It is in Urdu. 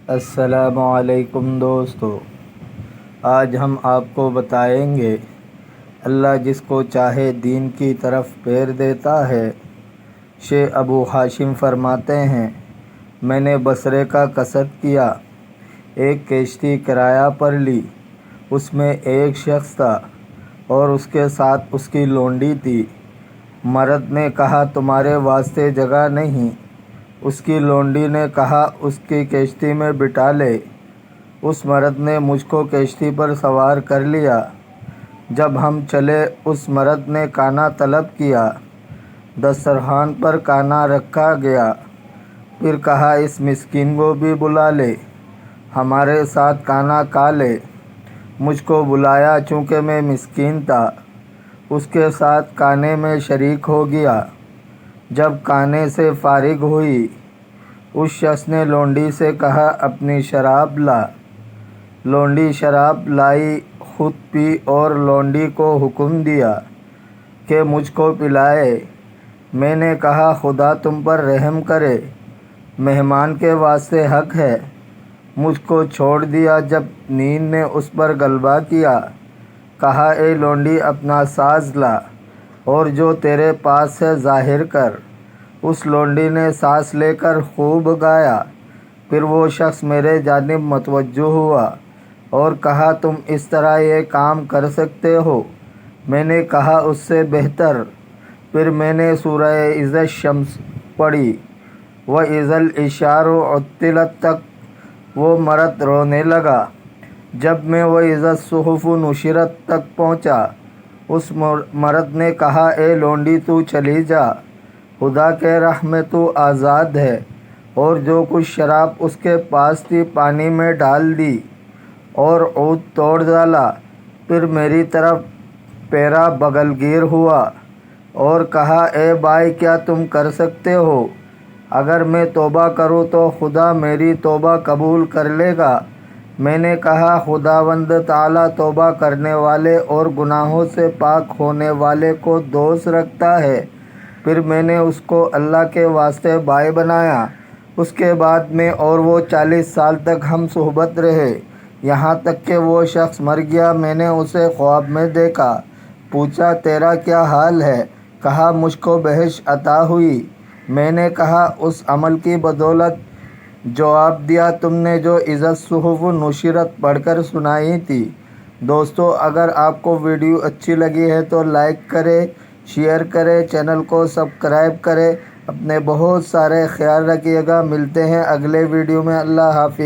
السلام علیکم دوستو، آج ہم آپ کو بتائیں گے اللہ جس کو چاہے دین کی طرف پھیر دیتا ہے۔ شیخ ابو ہاشم فرماتے ہیں، میں نے بصرے کا قصد کیا، ایک کشتی کرایہ پر لی، اس میں ایک شخص تھا اور اس کے ساتھ اس کی لونڈی تھی۔ مرد نے کہا تمہارے واسطے جگہ نہیں؟ اس کی لونڈی نے کہا اس کی کشتی میں بٹھا لے۔ اس مرد نے مجھ کو کشتی پر سوار کر لیا۔ جب ہم چلے اس مرد نے کھانا طلب کیا، دسترخوان پر کھانا رکھا گیا، پھر کہا اس مسکین کو بھی بلا لے، ہمارے ساتھ کھانا کھا لے۔ مجھ کو بلایا چونکہ میں مسکین تھا، اس کے ساتھ کھانے میں شریک ہو گیا۔ جب کھانے سے فارغ ہوئی، اس شخص نے لونڈی سے کہا اپنی شراب لا۔ لونڈی شراب لائی، خود پی اور لونڈی کو حکم دیا کہ مجھ کو پلائے۔ میں نے کہا خدا تم پر رحم کرے، مہمان کے واسطے حق ہے۔ مجھ کو چھوڑ دیا۔ جب نیند نے اس پر غلبہ کیا، کہا اے لونڈی اپنا ساز لا اور جو تیرے پاس ہے ظاہر کر۔ اس لونڈی نے سانس لے کر خوب گایا۔ پھر وہ شخص میرے جانب متوجہ ہوا اور کہا تم اس طرح یہ کام کر سکتے ہو؟ میں نے کہا اس سے بہتر۔ پھر میں نے سورہ اذا الشمس پڑھی، وَإِذَا الْعِشَارُ عُطِّلَتْ تک۔ وہ مرد رونے لگا۔ جب میں وَإِذَا الصُّحُفُ نُشِرَتْ تک پہنچا، اس مرد نے کہا اے لونڈی تو چلی جا، خدا کے راہ میں تو آزاد ہے۔ اور جو کچھ شراب اس کے پاس تھی پانی میں ڈال دی اور عود توڑ ڈالا۔ پھر میری طرف پھیرا، بغل گیر ہوا اور کہا اے بھائی کیا تم کر سکتے ہو؟ اگر میں توبہ کروں تو خدا میری توبہ قبول کر لے گا۔ میں نے کہا خداوند تعالیٰ توبہ کرنے والے اور گناہوں سے پاک ہونے والے کو دوست رکھتا ہے۔ پھر میں نے اس کو اللہ کے واسطے بھائی بنایا۔ اس کے بعد میں اور وہ 40 سال تک ہم صحبت رہے، یہاں تک کہ وہ شخص مر گیا۔ میں نے اسے خواب میں دیکھا، پوچھا تیرا کیا حال ہے؟ کہا مجھ کو بخشش عطا ہوئی۔ میں نے کہا اس عمل کی بدولت؟ جواب دیا تم نے جو اذا الصحف نشرت پڑھ کر سنائی تھی۔ دوستو اگر آپ کو ویڈیو اچھی لگی ہے تو لائک کریں، شیئر کریں، چینل کو سبسکرائب کریں۔ اپنے بہت سارے خیال رکھیے گا۔ ملتے ہیں اگلے ویڈیو میں۔ اللہ حافظ۔